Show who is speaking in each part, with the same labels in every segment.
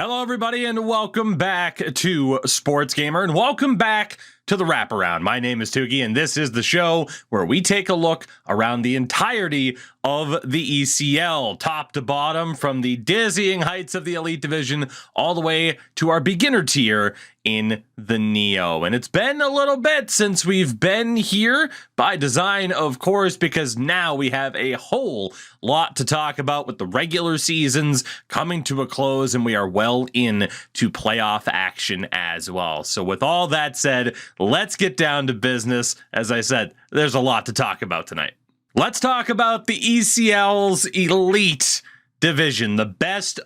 Speaker 1: Hello, everybody, and welcome back to Sports Gamer, and welcome back to the Wraparound. My name is Tuki, and this is the show where we take a look around the entirety of the ECL, top to bottom, from the dizzying heights of the Elite Division all the way to our beginner tier in the Neo. And it's been a little bit since we've been here, by design, of course, because now we have a whole lot to talk about with the regular seasons coming to a close, and we are well in to playoff action as well. So with all that said, let's get down to business. As I said, there's a lot to talk about tonight. Let's talk about the ECL's Elite Division. The best,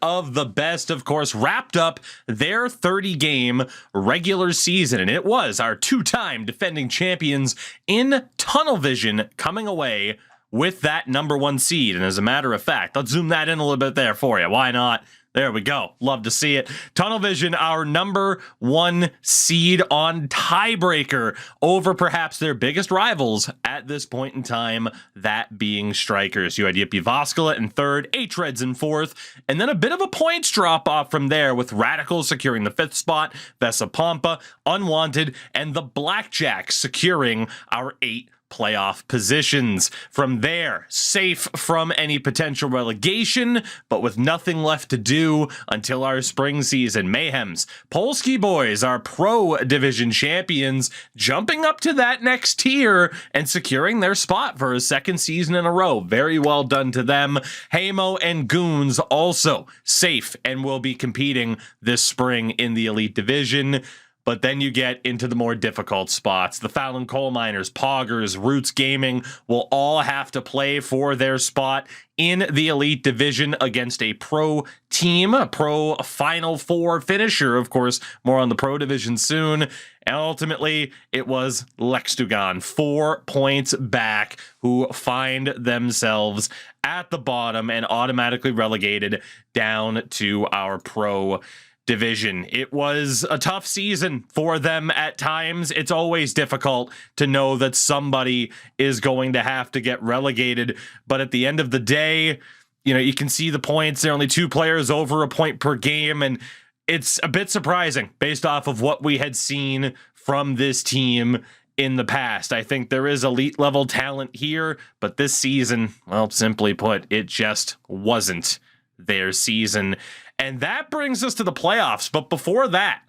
Speaker 1: of course, wrapped up their 30-game regular season, and it was our two-time defending champions in Tunnel Vision coming away with that number one seed. And as a matter of fact, let's zoom that in a little bit there for you. Why not? There we go. Love to see it. Tunnel Vision, our number one seed on tiebreaker over perhaps their biggest rivals at this point in time, that being Strikers. You had Yip Vaskala in third, H-Reds in fourth, and then a bit of a points drop off from there with Radicals securing the fifth spot, Vesapampa, Unwanted, and the Blackjacks securing our 8 playoff positions. From there, safe from any potential relegation, but with nothing left to do until our spring season. Mayhem's Polski boys, our pro division champions, jumping up to that next tier and securing their spot for a second season in a row. Very well done to them. Hamo and Goons also safe and will be competing this spring in the Elite Division. But then you get into the more difficult spots. The Fallon Coal Miners, Poggers, Roots Gaming will all have to play for their spot in the Elite Division against a pro team, a pro Final Four finisher. Of course, more on the pro division soon. And ultimately, it was Lextugan, 4 points back, who find themselves at the bottom and automatically relegated down to our pro division. It was a tough season for them at times. It's always difficult to know that somebody is going to have to get relegated, but at the end of the day, you can see the points. There are only 2 players over a point per game, and it's a bit surprising based off of what we had seen from this team in the past. I think there is elite level talent here, but this season, well, simply put, it just wasn't their season. And that brings us to the playoffs. But before that,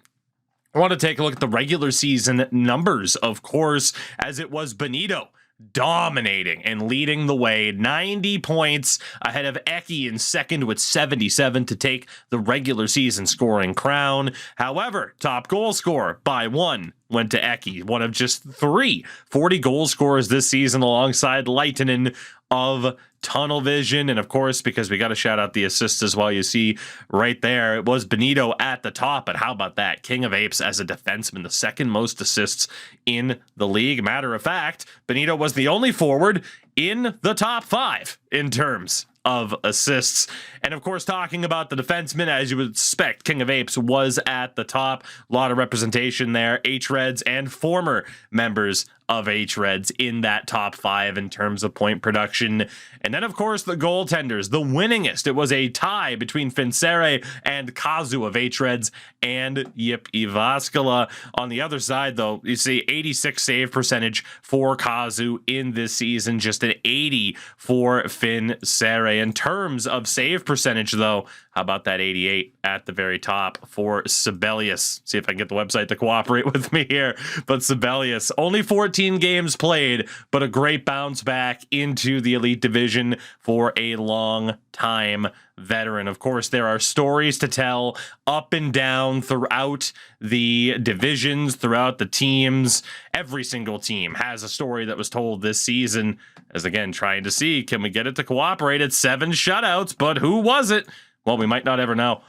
Speaker 1: I want to take a look at the regular season numbers, of course, as it was Benito dominating and leading the way. 90 points ahead of Eki in second with 77 to take the regular season scoring crown. However, top goal scorer by 1 went to Eki, one of just 3 40 goal scorers this season alongside Leitinen of Tunnel Vision. And of course, because we got to shout out the assists as well, you see right there, it was Benito at the top. And how about that? King of Apes as a defenseman, the second most assists in the league. Matter of fact, Benito was the only forward in the top 5 in terms of assists. And of course, talking about the defensemen, as you would expect, King of Apes was at the top. A lot of representation there. H-Reds and former members of H-Reds in that top 5 in terms of point production. And then, of course, the goaltenders, the winningest. It was a tie between Finsere and Kazu of H-Reds and Yip Vaskala. On the other side, though, you see 86 save percentage for Kazu in this season, just an 80 for Finsere. In terms of save percentage, though, how about that 88 at the very top for Sibelius? See if I can get the website to cooperate with me here. But Sibelius, only 14 games played, but a great bounce back into the Elite Division for a long time veteran. Of course, there are stories to tell up and down throughout the divisions, throughout the teams. Every single team has a story that was told this season, as again, trying to see, can we get it to cooperate? It's 7 shutouts, but who was it? Well, we might not ever know.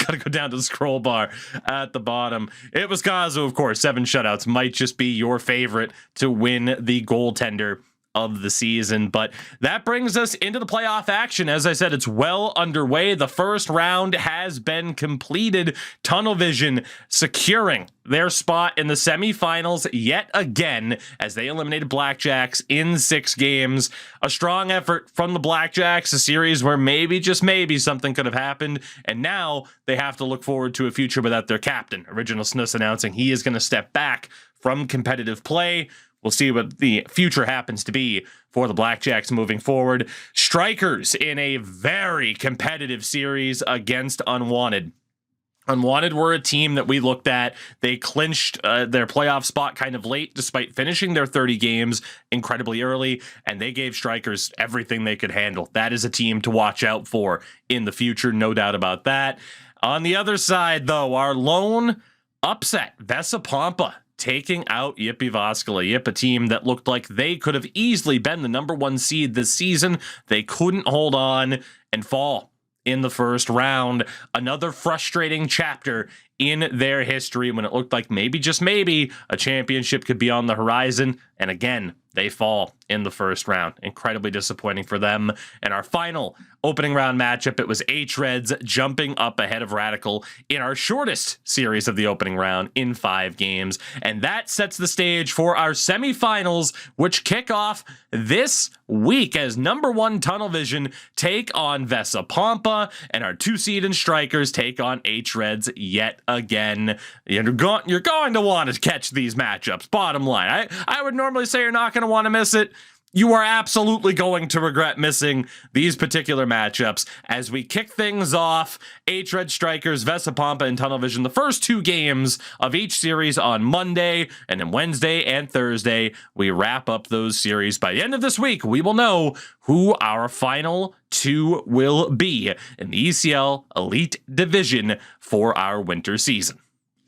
Speaker 1: Gotta go down to the scroll bar at the bottom. It was Kazu, of course. 7 shutouts might just be your favorite to win the goaltender of the season. But that brings us into the playoff action. As I said, it's well underway. The first round has been completed. Tunnel Vision securing their spot in the semifinals yet again as they eliminated Blackjacks in 6 games. A strong effort from the Blackjacks, a series where maybe, just maybe, something could have happened. And now they have to look forward to a future without their captain. Original Snus announcing he is going to step back from competitive play. We'll see what the future happens to be for the Blackjacks moving forward. Strikers in a very competitive series against Unwanted. Unwanted were a team that we looked at. They clinched their playoff spot kind of late, despite finishing their 30 games incredibly early, and they gave Strikers everything they could handle. That is a team to watch out for in the future, no doubt about that. On the other side, though, our lone upset, Vesapampa, taking out Yippee Vaskala. Yip, a team that looked like they could have easily been the number 1 seed this season. They couldn't hold on and fall in the first round. Another frustrating chapter in their history when it looked like maybe, just maybe, a championship could be on the horizon. And again, they fall in the first round. Incredibly disappointing for them. And our final opening round matchup, it was H-Reds jumping up ahead of Radical in our shortest series of the opening round in 5 games. And that sets the stage for our semifinals, which kick off this week as number 1 Tunnel Vision take on Vesapampa, and our 2 seed and Strikers take on H-Reds yet again. You're going to want to catch these matchups, bottom line. I would normally say you're not going to want to miss it. You are absolutely going to regret missing these particular matchups as we kick things off. H-Red Strikers, Vesapampa, and Tunnel Vision, the first 2 games of each series on Monday, and then Wednesday and Thursday, we wrap up those series. By the end of this week, we will know who our final 2 will be in the ECL Elite Division for our winter season.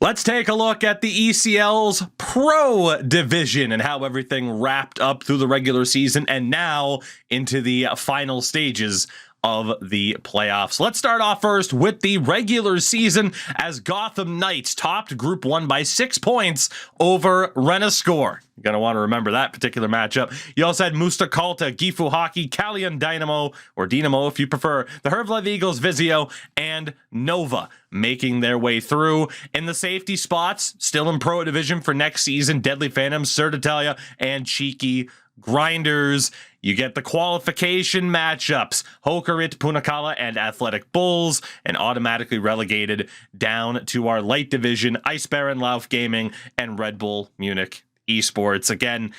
Speaker 1: Let's take a look at the ECL's Pro Division and how everything wrapped up through the regular season and now into the final stages of the playoffs. Let's start off first with the regular season as Gotham Knights topped Group 1 by 6 points over Renascore. You're going to want to remember that particular matchup. You also had Mustakalta, Gifu Hockey, Kalyan Dynamo, or Dynamo if you prefer, the Hervlev Eagles, Vizio, and Nova making their way through. In the safety spots, still in Pro Division for next season, Deadly Phantoms, Sir Italia, and Cheeky Grinders. You get the qualification matchups, Hokarit, Punakala, and Athletic Bulls, and automatically relegated down to our light division, Ice Baron, Lauf Gaming, and Red Bull Munich Esports. Again,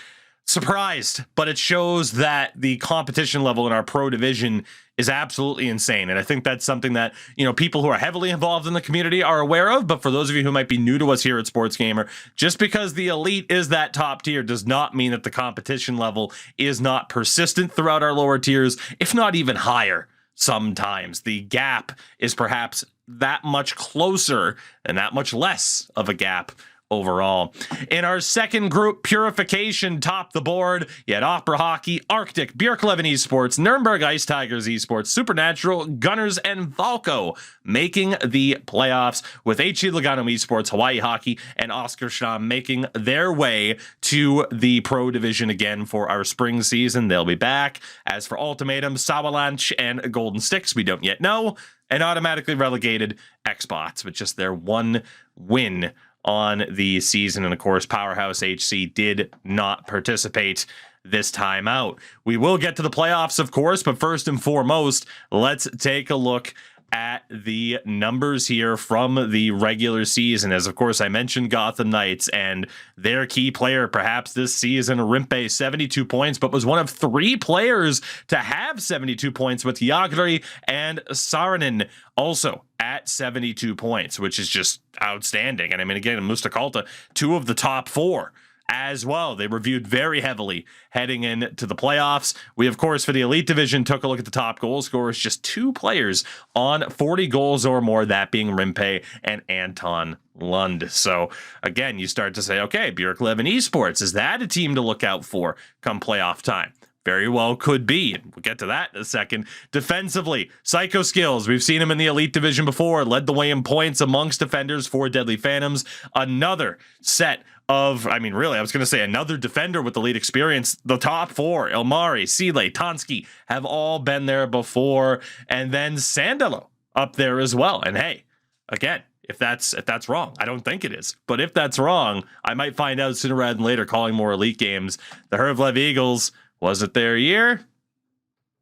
Speaker 1: surprised, but it shows that the competition level in our pro division is absolutely insane. And I think that's something that, people who are heavily involved in the community are aware of. But for those of you who might be new to us here at Sports Gamer, just because the elite is that top tier does not mean that the competition level is not persistent throughout our lower tiers, if not even higher. Sometimes the gap is perhaps that much closer and that much less of a gap overall. In our second group, Purification topped the board. You had Opera Hockey, Arctic, Bjerkleven Esports, Nuremberg Ice Tigers Esports, Supernatural, Gunners, and Valco making the playoffs, with HC Lugano Esports, Hawaii Hockey, and Oskarshamn making their way to the Pro Division again for our spring season. They'll be back. As for Ultimatum, Sawalanch, and Golden Sticks, we don't yet know, and automatically relegated Xbox with just their 1 win on the season. And of course, Powerhouse HC did not participate this time out. We will get to the playoffs, of course, but first and foremost, let's take a look at the numbers here from the regular season. As of course I mentioned Gotham Knights and their key player perhaps this season, Rimpe, 72 points, but was one of 3 players to have 72 points, with Yagri and Saarinen also at 72 points, which is just outstanding. And I mean, again, Mustakalta, 2 of the top 4 as well. They reviewed very heavily heading into the playoffs. We, of course, for the Elite Division, took a look at the top goal scorers. Just 2 players on 40 goals or more, that being Rimpe and Anton Lund. So, again, you start to say, okay, Bjerkleven Esports, is that a team to look out for come playoff time? Very well could be. And we'll get to that in a second. Defensively, Psycho Skills. We've seen him in the Elite Division before. Led the way in points amongst defenders for Deadly Phantoms. Another set of, I mean, really, I was going to say another defender with elite experience. The top four, Ilmari, Sile, Tansky, have all been there before. And then Sandalo up there as well. And hey, again, if that's wrong, I don't think it is. But if that's wrong, I might find out sooner rather than later calling more elite games. The Hervlev Eagles, was it their year?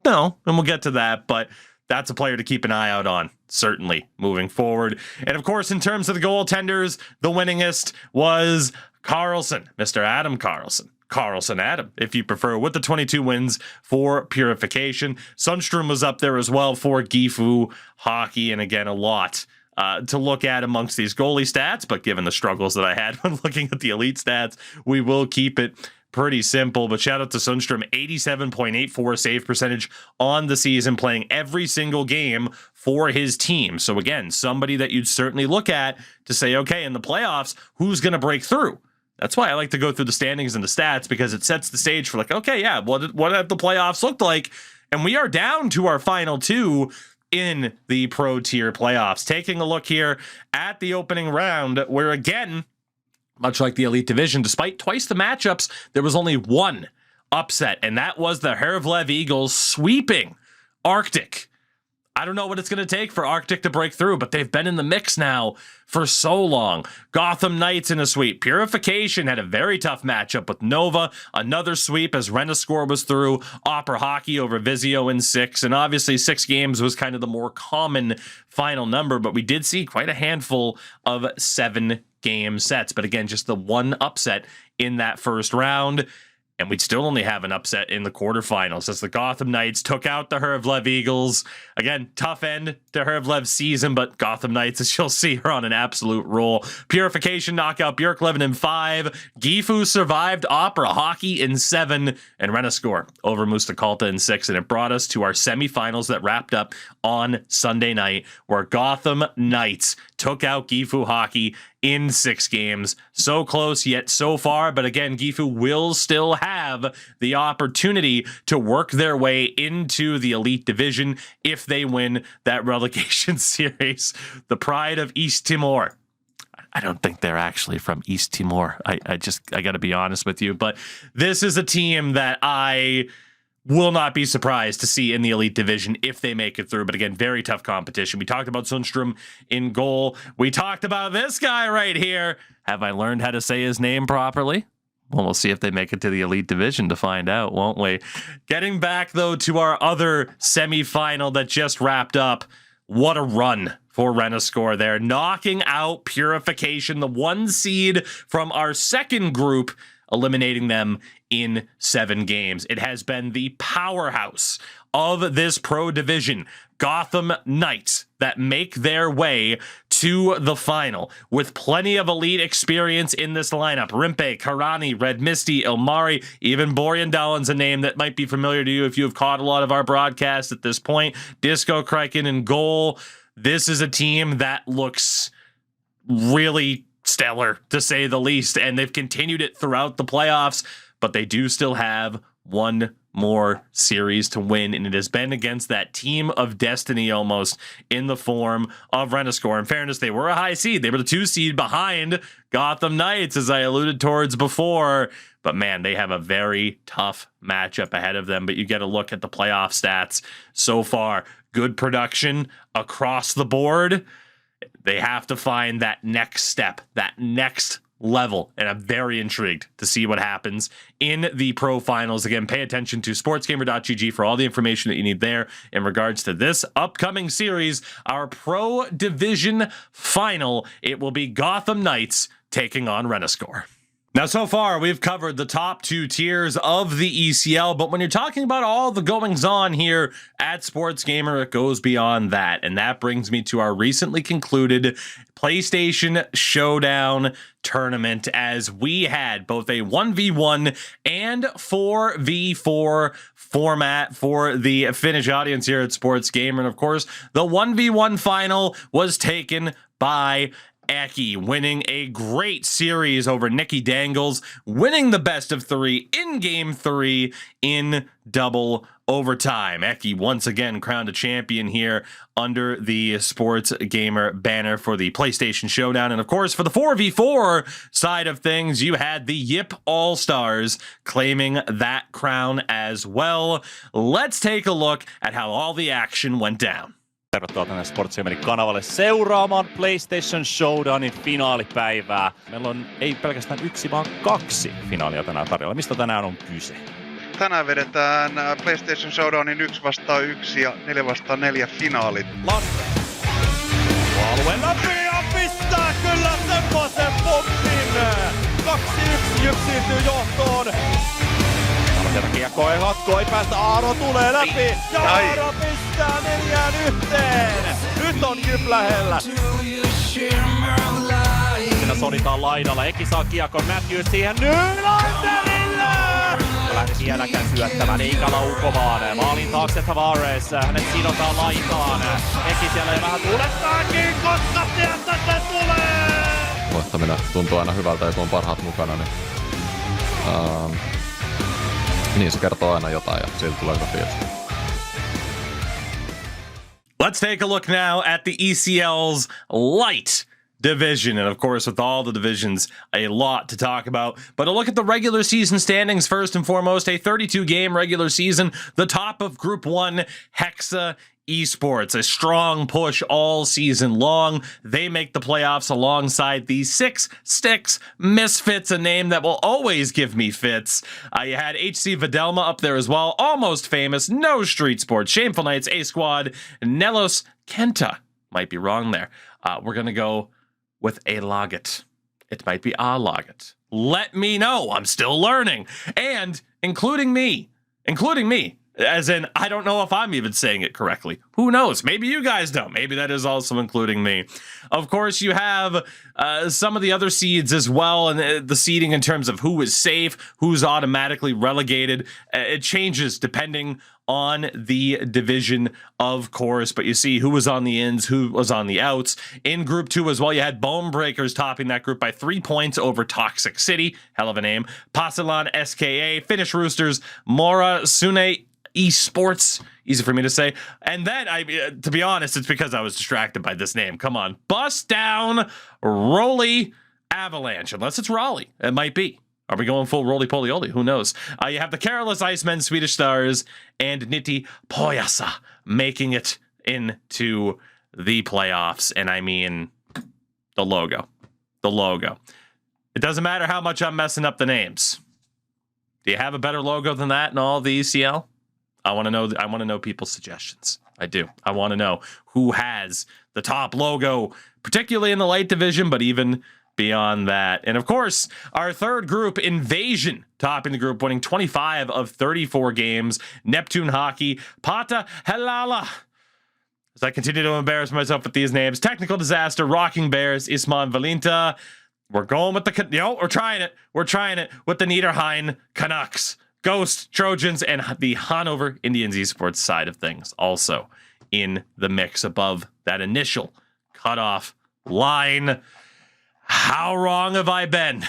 Speaker 1: No, and we'll get to that. But that's a player to keep an eye out on, certainly, moving forward. And of course, in terms of the goaltenders, the winningest was Carlson, Mr. Adam Carlson. Carlson Adam, if you prefer, with the 22 wins for Purification. Sundstrom was up there as well for Gifu Hockey, and again, a lot to look at amongst these goalie stats, but given the struggles that I had when looking at the elite stats, we will keep it pretty simple. But shout out to Sundstrom, 87.84 save percentage on the season, playing every single game for his team. So again, somebody that you'd certainly look at to say, okay, in the playoffs, who's going to break through? That's why I like to go through the standings and the stats, because it sets the stage for like, okay, yeah, what have the playoffs looked like? And we are down to our final two in the pro tier playoffs. Taking a look here at the opening round, where again, much like the elite division, despite twice the matchups, there was only one upset, and that was the Hervlev Eagles sweeping Arctic. I don't know what it's going to take for Arctic to break through, but they've been in the mix now for so long. Gotham Knights in a sweep. Purification had a very tough matchup with Nova. Another sweep as Renascore was through. Opera Hockey over Vizio in 6. And obviously 6 games was kind of the more common final number, but we did see quite a handful of 7-game sets. But again, just the one upset in that first round. And we'd still only have an upset in the quarterfinals as the Gotham Knights took out the Hervlev Eagles. Again, tough end to Hervlev's season, but Gotham Knights, as you'll see, are on an absolute roll. Purification knockout Björklöven in 5. Gifu survived Opera Hockey in 7. And Renascore over Mustakalta in 6. And it brought us to our semifinals that wrapped up on Sunday night, where Gotham Knights took out Gifu Hockey in 6 games. So close yet so far, but again, Gifu will still have the opportunity to work their way into the elite division if they win that relegation series. The pride of East Timor. I don't think they're actually from East Timor. I got to be honest with you, but this is a team that I will not be surprised to see in the elite division if they make it through. But again, very tough competition. We talked about Sundstrom in goal. We talked about this guy right here. Have I learned how to say his name properly? Well, we'll see if they make it to the elite division to find out, won't we? Getting back, though, to our other semifinal that just wrapped up. What a run for Renascore there. Knocking out Purification, the 1 seed from our second group, eliminating them in 7 games. It has been the powerhouse of this pro division, Gotham Knights, that make their way to the final with plenty of elite experience in this lineup. Rimpe, Karani, Red Misty, Ilmari, even Boryandalon's a name that might be familiar to you if you have caught a lot of our broadcasts at this point. Disco Kraken in goal. This is a team that looks really stellar, to say the least, and they've continued it throughout the playoffs, but they do still have one more series to win, and it has been against that team of destiny almost in the form of Renascore. In fairness, they were a high seed. They were the 2 seed behind Gotham Knights, as I alluded towards before, but man, they have a very tough matchup ahead of them. But you get a look at the playoff stats so far. Good production across the board. They have to find that next step, that next level, and I'm very intrigued to see what happens in the pro finals. Again, pay attention to sportsgamer.gg for all the information that you need there in regards to this upcoming series, our pro division final. It will be Gotham Knights taking on Renascore. Now, so far, we've covered the top 2 tiers of the ECL, but when you're talking about all the goings-on here at Sports Gamer, it goes beyond that, and that brings me to our recently concluded PlayStation Showdown tournament, as we had both a 1v1 and 4v4 format for the Finnish audience here at Sports Gamer, and of course, the 1v1 final was taken by Eki, winning a great series over Nikki Dangles, winning the best of 3 in game 3 in double overtime. Eki once again crowned a champion here under the Sports Gamer banner for the PlayStation Showdown. And of course, for the 4v4 side of things, you had the Yip All-Stars claiming that crown as well. Let's take a look at how all the action went down.
Speaker 2: Tervetuloa tänne Sportsgamerin kanavalle seuraamaan PlayStation Showdownin finaalipäivää. Meillä on ei pelkästään yksi, vaan 2 finaalia tänään tarjolla. Mistä tänään on kyse?
Speaker 3: Tänään vedetään PlayStation Showdownin 1 vastaan 1 ja 4 vastaan 4 finaalit.
Speaker 2: Lasse. Alue läpi ja pistää kyllä semmoisen pommin. 2-1 Jyp siirtyy johtoon. Sieltä kiekko ei hatko, ei päästä. Aaro tulee läpi ja Aaro pistää 4-1. Nyt on Jyp lähellä. Siinä soditaan laidalla. Eki saa kiekon, Matthews siihen Nylanderille. Lähti vieläkään syöttämään, eikä laukomaan. Maalin taakse Tavares, hänet sidotaan laitaan. Eki siellä ei vähän tuulettaakin, koska sieltä se tulee!
Speaker 4: Voittaminen tuntuu aina hyvältä, jos on parhaat mukana, niin se kertoo aina jotain ja siitä tulee hyvä fiilis.
Speaker 1: Let's take a look now at the ECL's light division. And of course, with all the divisions, a lot to talk about. But a look at the regular season standings first and foremost. A 32-game regular season. The top of Group 1, Hexa Esports. A strong push all season long. They make the playoffs alongside the Six Sticks Misfits, a name that will always give me fits. You had HC Videlma up there as well. Almost famous. No Street Sports. Shameful Knights, A-Squad, Nelos Kenta. Might be wrong there. We're going to go with a Logit. It might be a Logit. Let me know. I'm still learning. And including me, as in, I don't know if I'm even saying it correctly. Who knows? Maybe you guys don't. Maybe that is also including me. Of course, you have some of the other seeds as well, and the seeding in terms of who is safe, who's automatically relegated. It changes depending on the division, of course, but you see who was on the ins, who was on the outs. In Group 2 as well, you had Bone Breakers topping that group by 3 points over Toxic City. Hell of a name. Pasilan SKA, Finnish Roosters, Mora Sune Esports, easy for me to say. And then, to be honest, it's because I was distracted by this name. Come on. Bust Down Rolly Avalanche. Unless it's Raleigh. It might be. Are we going full roly-poly-oly? Who knows? You have the Careless Icemen, Swedish Stars, and Nitti Pojasa making it into the playoffs. And I mean, the logo. The logo. It doesn't matter how much I'm messing up the names. Do you have a better logo than that in all the ECL? I want to know. I want to know people's suggestions. I do. I want to know who has the top logo, particularly in the light division, but even beyond that. And of course, our third group, Invasion, topping the group, winning 25 of 34 games. Neptune Hockey, Pata Helala. As I continue to embarrass myself with these names, Technical Disaster, Rocking Bears, Isman Valinta. We're going with we're trying it. We're trying it with the Niederrhein Canucks, Ghost Trojans, and the Hanover Indians esports side of things also in the mix above that initial cutoff line. How wrong have I been?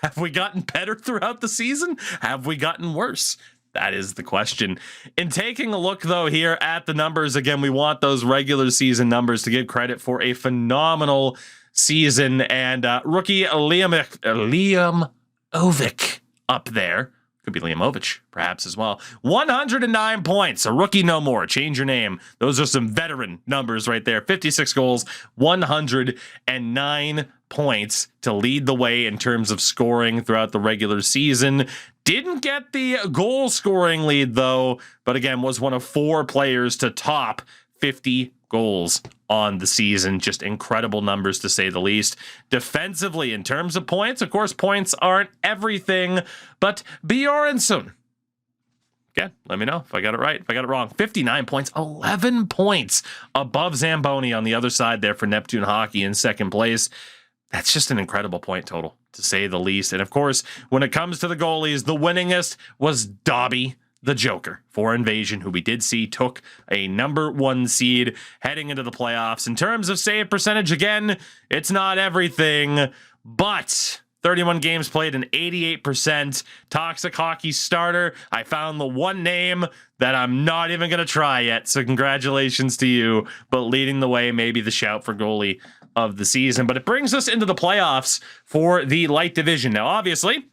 Speaker 1: Have we gotten better throughout the season? Have we gotten worse? That is the question. In taking a look, though, here at the numbers, again, we want those regular season numbers to give credit for a phenomenal season. And rookie Liam Ovic up there. Could be Liamovich, perhaps, as well. 109 points. A rookie no more. Change your name. Those are some veteran numbers right there. 56 goals, 109 points to lead the way in terms of scoring throughout the regular season. Didn't get the goal scoring lead, though, but again, was one of 4 players to top 50 goals on the season. Just incredible numbers, to say the least. Defensively, in terms of points, of course, points aren't everything, but Bjornsson. Again, let me know if I got it right, if I got it wrong. 59 points, 11 points above Zamboni on the other side there for Neptune Hockey in second place. That's just an incredible point total, to say the least. And of course, when it comes to the goalies, the winningest was Dobby the Joker for Invasion, who we did see took a number 1 seed heading into the playoffs. In terms of save percentage, again, it's not everything, but 31 games played, an 88%. Toxic Hockey starter. I found the one name that I'm not even going to try yet. So congratulations to you. But leading the way, maybe the shout for goalie of the season. But it brings us into the playoffs for the light division. Now, obviously,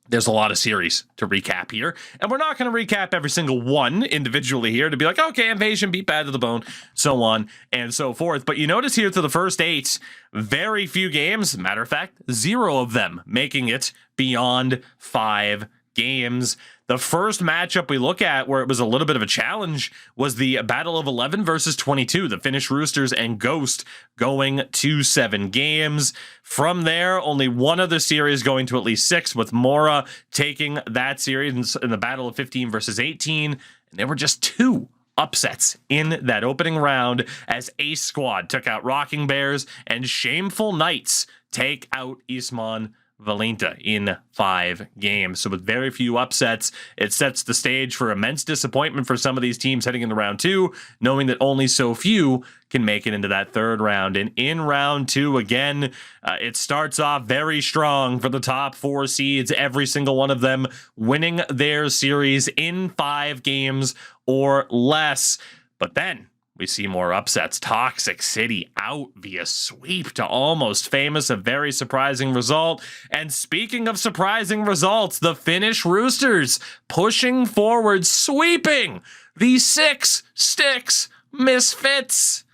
Speaker 1: there's a lot of series to recap here, and we're not going to recap every single one individually here to be like, okay, Invasion beat Bad to the Bone, so on and so forth. But you notice here to the first 8, very few games, matter of fact, 0 of them making it beyond 5 games. The first matchup we look at where it was a little bit of a challenge was the Battle of 11 versus 22, the Finnish Roosters and Ghost going to 7 games. From there, only one other series going to at least 6, with Mora taking that series in the Battle of 15 versus 18. And there were just 2 upsets in that opening round as Ace Squad took out Rocking Bears and Shameful Knights take out Isman Valinta in 5 games. So with very few upsets, it sets the stage for immense disappointment for some of these teams heading into round 2, knowing that only so few can make it into that 3rd round. And in round 2, again, it starts off very strong for the top 4 seeds, every single one of them winning their series in 5 games or less. But then we see more upsets. Toxic City out via sweep to Almost Famous, a very surprising result. And speaking of surprising results, the Finnish Roosters pushing forward, sweeping the 6 Sticks Misfits.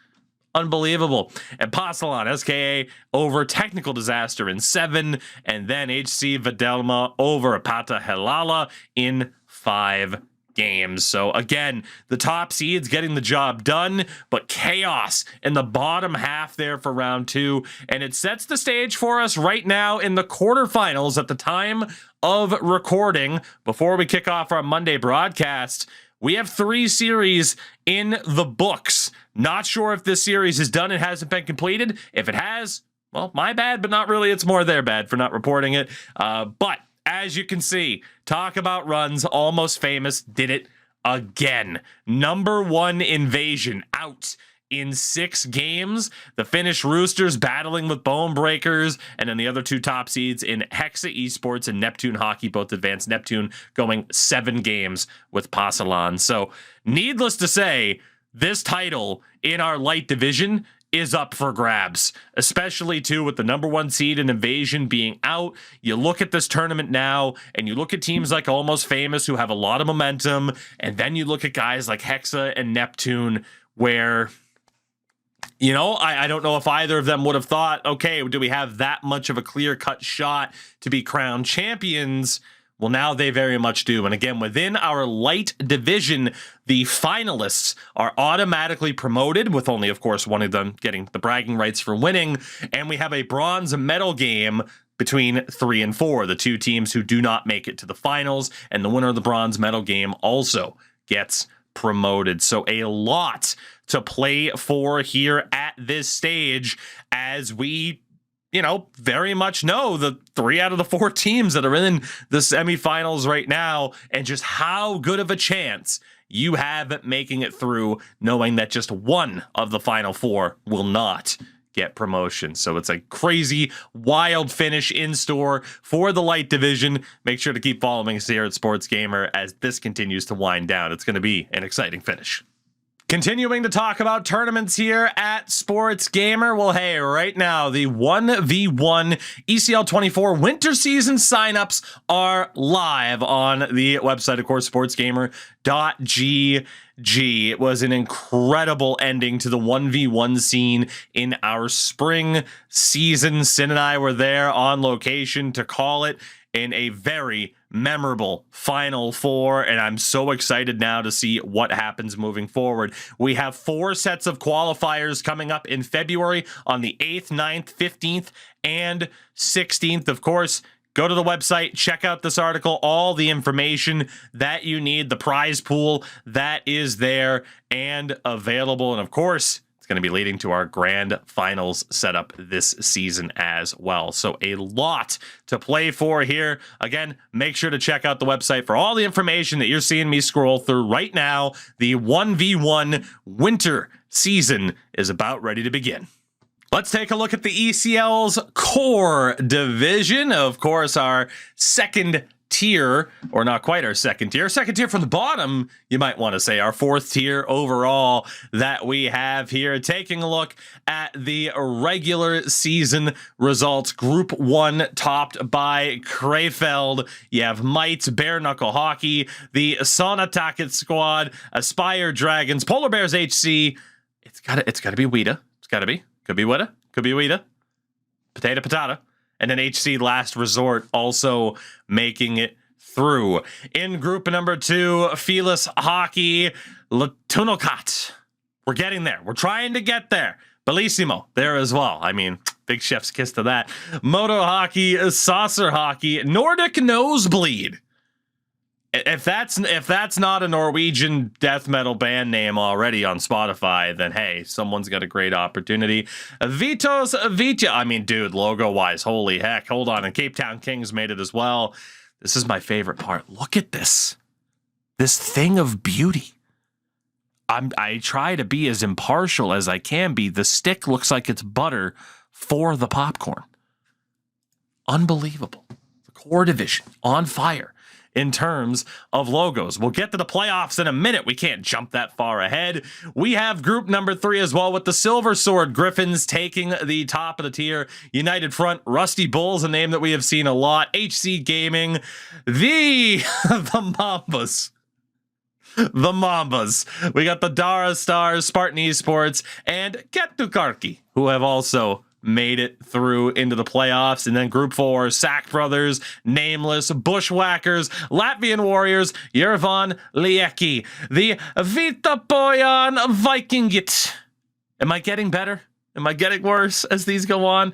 Speaker 1: Unbelievable. And Pasalan, SKA, over Technical Disaster in 7, and then HC Videlma over Pata Helala in 5 games. So again, the top seeds getting the job done, but chaos in the bottom half there for round 2. And it sets the stage for us right now in the quarterfinals at the time of recording. Before we kick off our Monday broadcast, we have 3 series in the books. Not sure if this series is done. It hasn't been completed. If it has, well, my bad, but not really. It's more their bad for not reporting it. But as you can see, talk about runs, Almost Famous did it again. Number 1 Invasion out in 6 games. The Finnish Roosters battling with Bone Breakers, and then the other 2 top seeds in Hexa Esports and Neptune Hockey, both advanced. Neptune going 7 games with Pasalan. So needless to say, this title in our light division is up for grabs, especially too with the number 1 seed and Invasion being out. You look at this tournament now and you look at teams like Almost Famous who have a lot of momentum, and then you look at guys like Hexa and Neptune where, you know, I don't know if either of them would have thought, okay, do we have that much of a clear-cut shot to be crowned champions? Well, now they very much do. And again, within our light division, the finalists are automatically promoted, with only, of course, one of them getting the bragging rights for winning. And we have a bronze medal game between 3 and 4, the 2 teams who do not make it to the finals. And the winner of the bronze medal game also gets promoted. So a lot to play for here at this stage, as we, you know, very much know the 3 out of the 4 teams that are in the semifinals right now, and just how good of a chance you have at making it through, knowing that just one of the final 4 will not get promotion. So it's a crazy, wild finish in store for the light division. Make sure to keep following us here at Sports Gamer as this continues to wind down. It's going to be an exciting finish. Continuing to talk about tournaments here at Sports Gamer. Well, hey, right now, the 1v1 ECL 24 winter season signups are live on the website, of course, sportsgamer.gg. It was an incredible ending to the 1v1 scene in our spring season. Sin and I were there on location to call it in a very memorable Final Four, and I'm so excited now to see what happens moving forward. We have 4 sets of qualifiers coming up in February on the 8th, 9th, 15th, and 16th. Of course, go to the website, check out this article, all the information that you need, the prize pool that is there and available. And of course, it's going to be leading to our grand finals setup this season as well. So a lot to play for here. Again, make sure to check out the website for all the information that you're seeing me scroll through right now. The 1v1 winter season is about ready to begin. Let's take a look at the ECL's core division. Of course, our second tier, or not quite our second tier from the bottom, you might want to say, our fourth tier overall that we have here. Taking a look at the regular season results. Group 1 topped by Krefeld. You have Mites, Bare Knuckle Hockey, the Sonataket Squad, Aspire Dragons, Polar Bears HC. It's gotta be Weta. It's gotta be. Could be Weta. Could be Weta. Potato, potato. And then HC Last Resort also making it through. In group number 2, Felis Hockey, Latunokat. We're getting there. We're trying to get there. Bellissimo there as well. I mean, big chef's kiss to that. Moto Hockey, Saucer Hockey, Nordic Nosebleed. If that's not a Norwegian death metal band name already on Spotify, then hey, someone's got a great opportunity. Vitos Vita. I mean, dude, logo-wise, holy heck. Hold on. And Cape Town Kings made it as well. This is my favorite part. Look at this. This thing of beauty. I try to be as impartial as I can be. The stick looks like it's butter for the popcorn. Unbelievable. The core division on fire in terms of logos. We'll get to the playoffs in a minute. We can't jump that far ahead. We have group number 3 as well, with the Silver Sword Griffins taking the top of the tier. United Front, Rusty Bulls, a name that we have seen a lot. HC Gaming, the Mambas. The Mambas. We got the Dara Stars, Spartan Esports, and Kettukarki, who have also made it through into the playoffs. And then group 4, Sack Brothers, Nameless, Bushwhackers, Latvian Warriors, Yervan Lieki, the Vitapojan Vikingit. Am I getting better? Am I getting worse as these go on?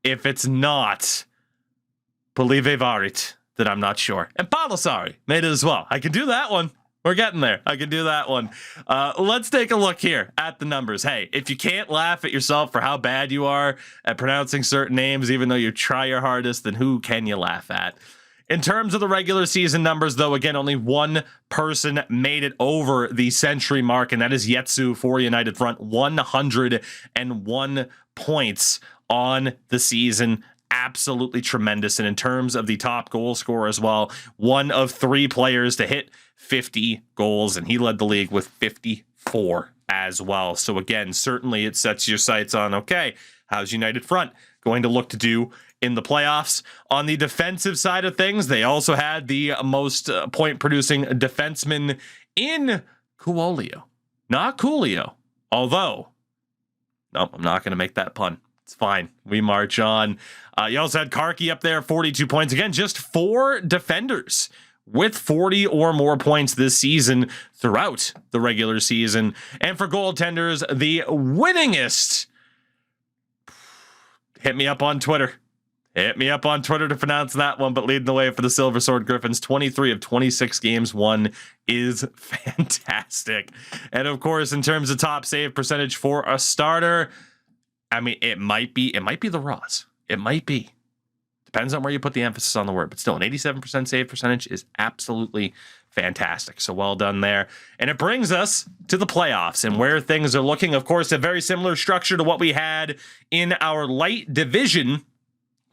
Speaker 1: If it's not Polive Varit, then I'm not sure. And Palasari made it as well. I can do that one. We're getting there. I can do that one. Let's take a look here at the numbers. Hey, if you can't laugh at yourself for how bad you are at pronouncing certain names, even though you try your hardest, then who can you laugh at? In terms of the regular season numbers, though, again, only one person made it over the century mark, and that is Yetsu for United Front. 101 points on the season. Absolutely tremendous. And in terms of the top goal scorer as well, one of 3 players to hit 50 goals, and he led the league with 54 as well. So again, certainly it sets your sights on, okay, how's United Front going to look to do in the playoffs? On the defensive side of things, they also had the most point-producing defenseman in Coolio. Not Coolio, although, nope, I'm not going to make that pun. It's fine. We march on. You also had Karki up there, 42 points. Again, just 4 defenders with 40 or more points this season throughout the regular season. And for goaltenders, the winningest. Hit me up on Twitter. Hit me up on Twitter to pronounce that one, but leading the way for the Silver Sword Griffins, 23 of 26 games won is fantastic. And of course, in terms of top save percentage for a starter, I mean, it might be the Ross. It might be. Depends on where you put the emphasis on the word, but still, an 87% save percentage is absolutely fantastic. So well done there. And it brings us to the playoffs and where things are looking. Of course, a very similar structure to what we had in our light division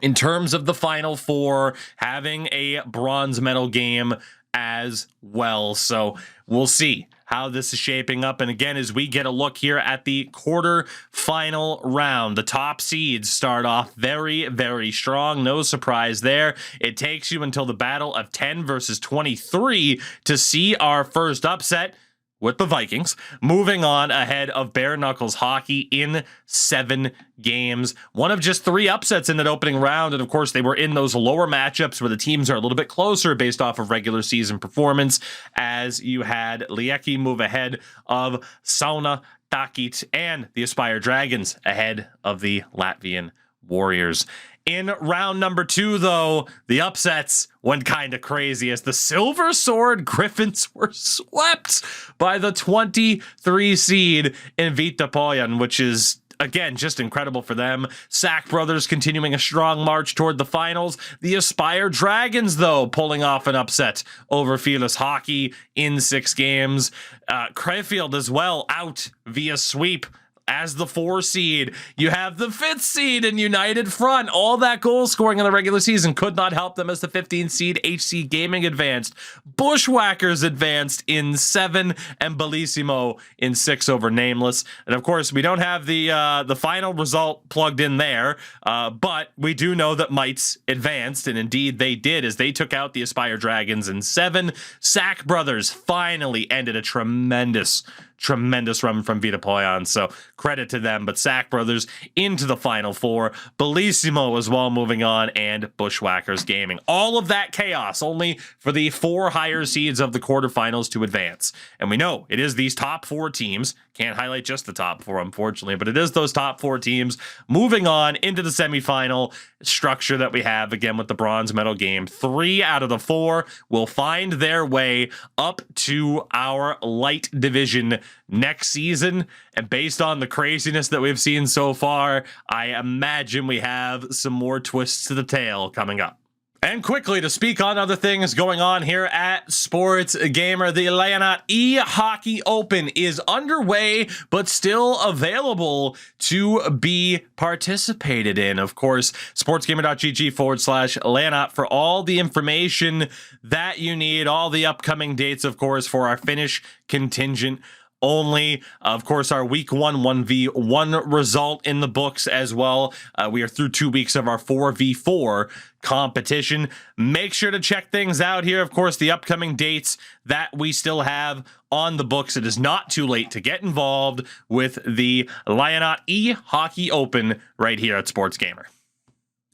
Speaker 1: in terms of the Final Four, having a bronze medal game as well. So we'll see how this is shaping up. And again, as we get a look here at the quarter final round, the top seeds start off very, very strong. No surprise there. It takes you until the battle of 10 versus 23 to see our first upset with the Vikings moving on ahead of Bare Knuckles Hockey in 7 games. One of just 3 upsets in that opening round. And of course, they were in those lower matchups where the teams are a little bit closer based off of regular season performance, as you had Lieki move ahead of Sauna Takit and the Aspire Dragons ahead of the Latvian Warriors. In round number 2, though, the upsets went kind of crazy as the Silver Sword Griffins were swept by the 23 seed in Vitapojan, which is again, just incredible for them. Sack Brothers continuing a strong march toward the finals. The Aspire Dragons, though, pulling off an upset over Fearless Hockey in 6 games. Crayfield as well out via sweep as the 4 seed. You have the 5th seed in United Front. All that goal scoring in the regular season could not help them as the 15th seed HC Gaming advanced. Bushwhackers advanced in 7 and Bellissimo in 6 over Nameless. And of course, we don't have the final result plugged in there, but we do know that Mites advanced, and indeed they did as they took out the Aspire Dragons in 7. Sack Brothers finally ended a tremendous run from Vita Poyon, so credit to them. But Sack Brothers into the Final Four, Bellissimo as well moving on, and Bushwhackers Gaming. All of that chaos only for the 4 higher seeds of the quarterfinals to advance. And we know it is these top 4 teams. Can't highlight just the top 4, unfortunately, but it is those top 4 teams moving on into the semifinal structure that we have, again, with the bronze medal game. 3 out of the 4 will find their way up to our light division next season. And based on the craziness that we've seen so far, I imagine we have some more twists to the tail coming up. And quickly, to speak on other things going on here at Sports Gamer, the Leonard E-Hockey Open is underway, but still available to be participated in. Of course, sportsgamer.gg/Leonard for all the information that you need, all the upcoming dates, of course, for our Finnish contingent only. Of course, our week 1 1v1 result in the books as well. We are through 2 weeks of our 4v4 competition. Make sure to check things out here. Of course, the upcoming dates that we still have on the books. It is not too late to get involved with the Leonard E-Hockey Open right here at Sports Gamer.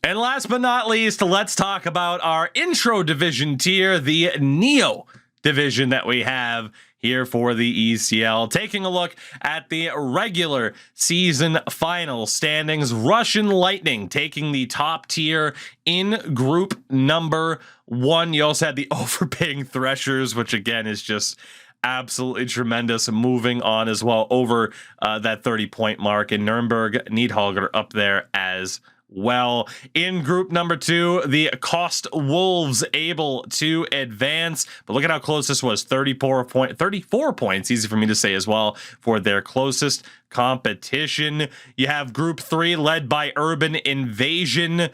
Speaker 1: And last but not least, let's talk about our intro division tier, the Neo division that we have here for the ECL. Taking a look at the regular season final standings, Russian Lightning taking the top tier in group number 1. You also had the overpaying Threshers, which again is just absolutely tremendous, moving on as well over that 30-point mark, and Nuremberg Needhager up there as well. In group number 2, the Cost Wolves able to advance, but look at how close this was. 34 points, easy for me to say as well, for their closest competition. You have group 3 led by Urban Invasion,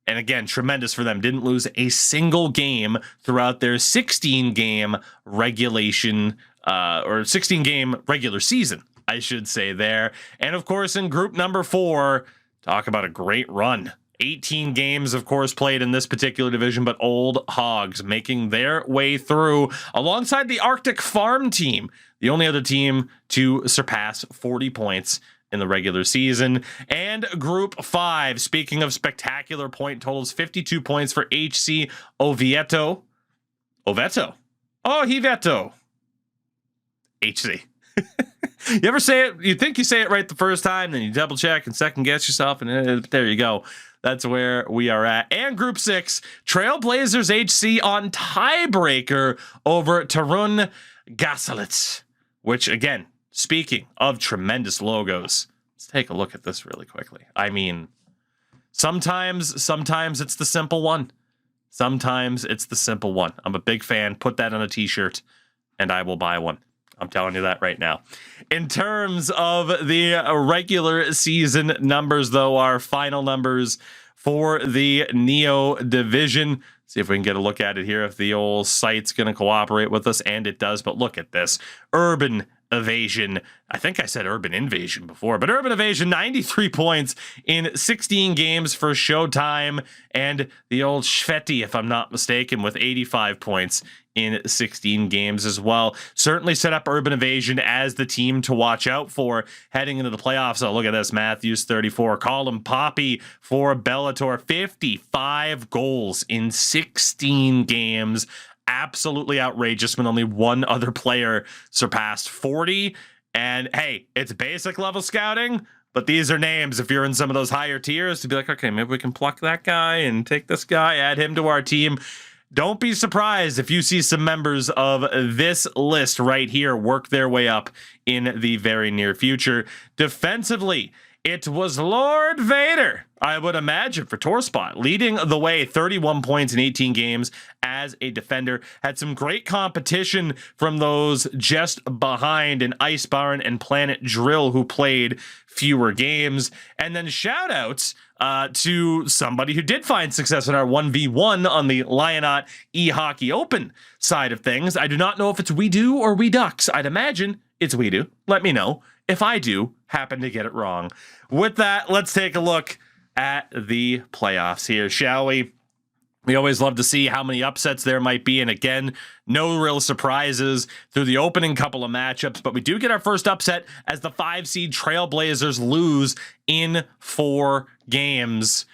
Speaker 1: and again, tremendous for them. Didn't lose a single game throughout their 16-game regulation or 16-game regular season, I should say there. And of course, in group number 4, talk about a great run. 18 games, of course, played in this particular division, but Old Hogs making their way through alongside the Arctic Farm team, the only other team to surpass 40 points in the regular season. And group 5, speaking of spectacular point totals, 52 points for HC Oviedo. Oveto. Oh, Hiveto. HC. You ever say it? You think you say it right the first time, then you double check and second guess yourself, and there you go. That's where we are at. And group 6, Trailblazers HC on tiebreaker over Tarun Gasalits, which again, speaking of tremendous logos, let's take a look at this really quickly. I mean, sometimes it's the simple one. Sometimes it's the simple one. I'm a big fan. Put that on a t-shirt and I will buy one. I'm telling you that right now. In terms of the regular season numbers, though, our final numbers for the Neo division. See if we can get a look at it here, if the old site's going to cooperate with us, and it does. But look at this. Urban Evasion. I think I said Urban Invasion before, but Urban Evasion, 93 points in 16 games for Showtime, and the old Shveti, if I'm not mistaken, with 85 points in 16 games as well. Certainly set up Urban Evasion as the team to watch out for heading into the playoffs. Oh, look at this. Matthews, 34. Colin Poppy for Bellator, 55 goals in 16 games. Absolutely outrageous when only one other player surpassed 40. And hey, it's basic level scouting, but these are names if you're in some of those higher tiers to be like, okay, maybe we can pluck that guy and take this guy, add him to our team. Don't be surprised if you see some members of this list right here work their way up in the very near future. Defensively, It was Lord Vader, I would imagine, for Torspot, leading the way, 31 points in 18 games as a defender. Had some great competition from those just behind in Ice Barn and Planet Drill, who played fewer games. And then shout outs to somebody who did find success in our 1v1 on the Lionot e-Hockey Open side of things. I do not know if it's We Do or We Ducks. I'd imagine it's We Do. Let me know if I do happen to get it wrong. With that, let's take a look at the playoffs here, shall we? We always love to see how many upsets there might be. And again, no real surprises through the opening couple of matchups. But we do get our first upset as the 5-seed Trailblazers lose in 4 games.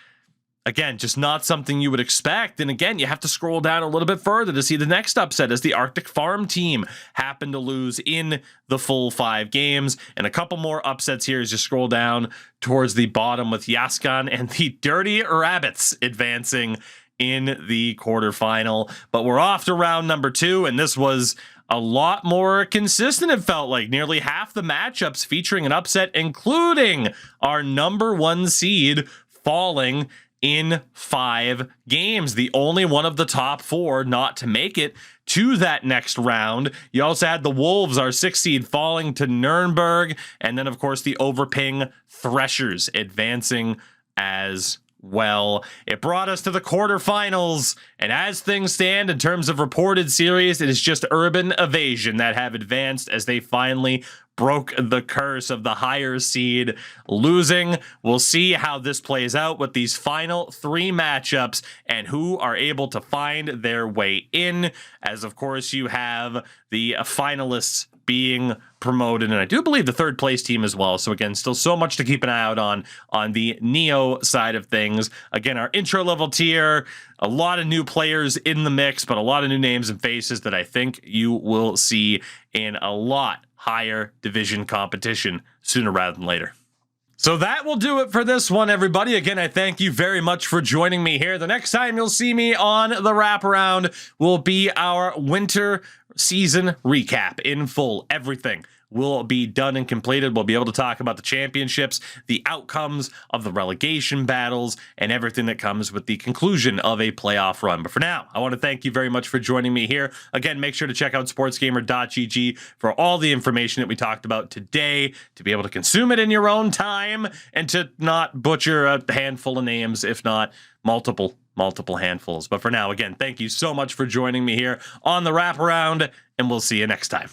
Speaker 1: Again, just not something you would expect. And again, you have to scroll down a little bit further to see the next upset as the Arctic Farm team happened to lose in the full 5 games. And a couple more upsets here as you scroll down towards the bottom with Yaskan and the Dirty Rabbits advancing in the quarterfinal. But we're off to round number 2, and this was a lot more consistent, it felt like. Nearly half the matchups featuring an upset, including our number 1 seed falling in 5 games. The only one of the top 4 not to make it to that next round. You also had the Wolves, our 6th seed, falling to Nuremberg. And then, of course, the Overping Threshers advancing as well. It brought us to the quarterfinals, and as things stand in terms of reported series, it is just Urban Evasion that have advanced as they finally broke the curse of the higher seed losing. We'll see how this plays out with these final 3 matchups and who are able to find their way in, as of course you have the finalists being promoted, and I do believe the 3rd place team as well. So again, still so much to keep an eye out on the Neo side of things. Again, our intro level tier, a lot of new players in the mix, but a lot of new names and faces that I think you will see in a lot higher division competition sooner rather than later. So that will do it for this one, everybody. Again, I thank you very much for joining me here. The next time you'll see me on the Wraparound will be our winter season recap in full. Everything will be done and completed. We'll be able to talk about the championships, the outcomes of the relegation battles, and everything that comes with the conclusion of a playoff run. But for now, I want to thank you very much for joining me here. Again, make sure to check out sportsgamer.gg for all the information that we talked about today, to be able to consume it in your own time and to not butcher a handful of names, if not multiple handfuls. But for now, again, thank you so much for joining me here on the Wraparound, and we'll see you next time.